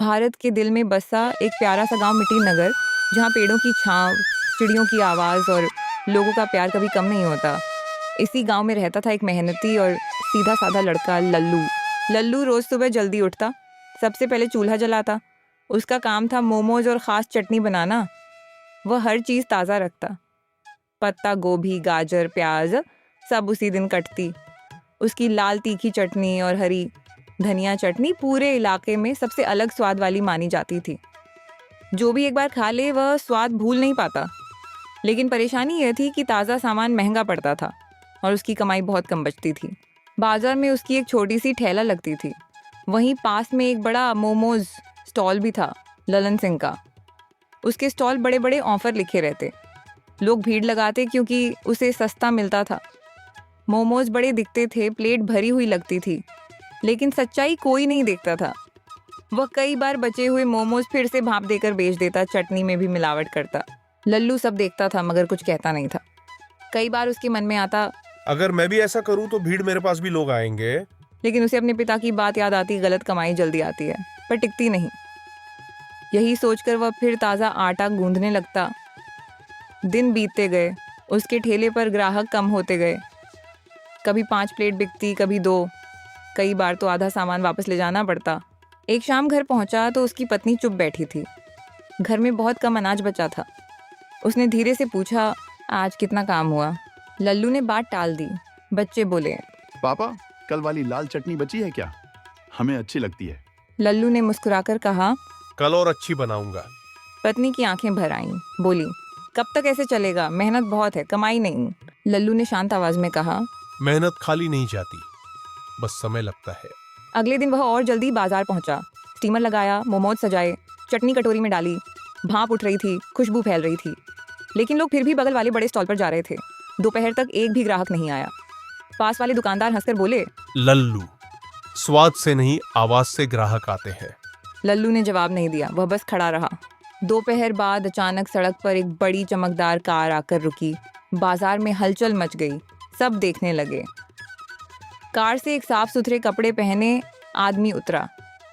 भारत के दिल में बसा एक प्यारा सा गांव मिट्टी नगर, जहाँ पेड़ों की छांव, चिड़ियों की आवाज़ और लोगों का प्यार कभी कम नहीं होता। इसी गांव में रहता था एक मेहनती और सीधा साधा लड़का, लल्लू। लल्लू रोज़ सुबह जल्दी उठता, सबसे पहले चूल्हा जलाता। उसका काम था मोमोज और ख़ास चटनी बनाना। वह हर चीज़ ताज़ा रखता, पत्ता गोभी, गाजर, प्याज सब उसी दिन कटती। उसकी लाल तीखी चटनी और हरी धनिया चटनी पूरे इलाके में सबसे अलग स्वाद वाली मानी जाती थी। जो भी एक बार खा ले वह स्वाद भूल नहीं पाता। लेकिन परेशानी यह थी कि ताज़ा सामान महंगा पड़ता था और उसकी कमाई बहुत कम बचती थी। बाजार में उसकी एक छोटी सी ठेला लगती थी। वहीं पास में एक बड़ा मोमोज स्टॉल भी था, ललन सिंह का। उसके स्टॉल बड़े बड़े ऑफर लिखे रहते। लोग भीड़ लगाते क्योंकि उसे सस्ता मिलता था। मोमोज बड़े दिखते थे, प्लेट भरी हुई लगती थी, लेकिन सच्चाई कोई नहीं देखता था। वह कई बार बचे हुए मोमोज फिर से भाप देकर बेच देता, चटनी में भी मिलावट करता। लल्लू सब देखता था मगर कुछ कहता नहीं था। कई बार उसके मन में आता, अगर मैं भी ऐसा करूं तो भीड़ मेरे पास भी लोग आएंगे। लेकिन उसे अपने पिता की बात याद आती, गलत कमाई जल्दी आती है पर टिकती नहीं। यही सोचकर वह फिर ताज़ा आटा गूंदने लगता। दिन बीतते गए, उसके ठेले पर ग्राहक कम होते गए। कभी 5 प्लेट बिकती, कभी 2। कई बार तो आधा सामान वापस ले जाना पड़ता। एक शाम घर पहुंचा तो उसकी पत्नी चुप बैठी थी। घर में बहुत कम अनाज बचा था। उसने धीरे से पूछा, आज कितना काम हुआ? लल्लू ने बात टाल दी। बच्चे बोले, पापा, कल वाली लाल चटनी बची है क्या? हमें अच्छी लगती है। लल्लू ने मुस्कुराकर कहा, कल और अच्छी बनाऊंगा। पत्नी की आंखें भर आईं। बोली, कब तक ऐसे चलेगा? मेहनत बहुत है, कमाई नहीं। लल्लू ने शांत आवाज में कहा, मेहनत खाली नहीं जाती, बस समय लगता है। अगले दिन वह और जल्दी बाजार पहुंचा। स्टीमर लगाया, मोमोज सजाए, चटनी कटोरी में डाली। भाप उठ रही थी, खुशबू फैल रही थी। लेकिन लोग फिर भी बगल वाले बड़े स्टॉल पर जा रहे थे। दोपहर तक एक भी ग्राहक नहीं आया। पास वाले दुकानदार हंसकर बोले, लल्लू, स्वाद से नहीं आवाज से ग्राहक आते हैं। लल्लू ने जवाब नहीं दिया, वह बस खड़ा रहा। दोपहर बाद अचानक सड़क पर एक बड़ी चमकदार कार आकर रुकी। बाजार में हलचल मच गई, सब देखने लगे। कार से एक साफ सुथरे कपड़े पहने आदमी उतरा।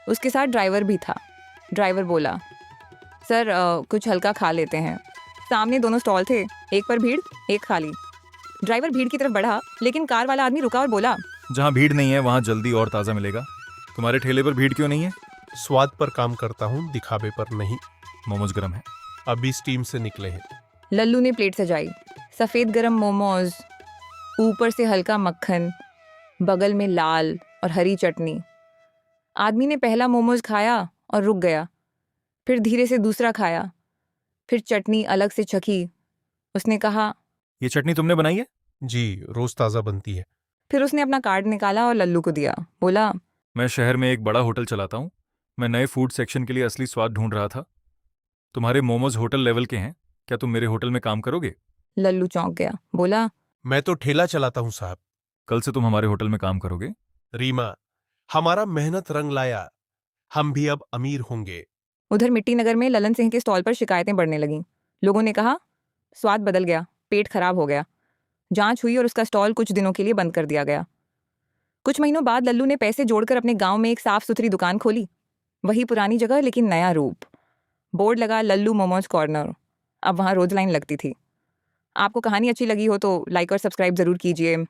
उसके साथ ड्राइवर भी था। ड्राइवर बोला, सर कुछ हल्का खा लेते हैं। सामने दोनों स्टॉल थे, एक पर भीड़, एक खाली। ड्राइवर भीड़ की तरफ बढ़ा, लेकिन कार वाला आदमी रुका और बोला, जहाँ भीड़ नहीं है वहाँ जल्दी और ताज़ा मिलेगा। तुम्हारे ठेले पर भीड़ क्यों नहीं है? स्वाद पर काम करता हूँ, दिखावे पर नहीं। मोमोज गरम है। अभी स्टीम से निकले हैं। लल्लू ने प्लेट सजाई। सफ़ेद गरम मोमोज, ऊपर से हल्का मक्खन, बगल में लाल और हरी चटनी। आदमी ने पहला मोमोज खाया और रुक गया। फिर धीरे से दूसरा खाया, फिर चटनी अलग से चखी। उसने कहा, ये चटनी तुमने बनाई है? जी, रोज ताजा बनती है। फिर उसने अपना कार्ड निकाला और लल्लू को दिया। बोला, मैं शहर में एक बड़ा होटल चलाता हूँ। मैं नए फूड सेक्शन के लिए असली स्वाद ढूंढ रहा था। तुम्हारे मोमोज होटल लेवल के हैं, क्या तुम मेरे होटल में काम करोगे? लल्लू चौंक गया। बोला, मैं तो ठेला चलाता हूँ साहब। कल से तुम हमारे होटल में काम करोगे। रीमा, हमारा मेहनत रंग लाया, हम भी अब अमीर होंगे। उधर मिट्टी नगर में ललन सिंह के स्टॉल पर शिकायतें बढ़ने लगीं। लोगों ने कहा, स्वाद बदल गया, पेट खराब हो गया। जांच हुई और उसका स्टॉल कुछ दिनों के लिए बंद कर दिया गया। कुछ महीनों बाद लल्लू ने पैसे जोड़कर अपने गांव में एक साफ सुथरी दुकान खोली। वही पुरानी जगह, लेकिन नया रूप। बोर्ड लगा, लल्लू मोमोज कॉर्नर। अब वहाँ रोज लाइन लगती थी। आपको कहानी अच्छी लगी हो तो लाइक और सब्सक्राइब जरूर कीजिए।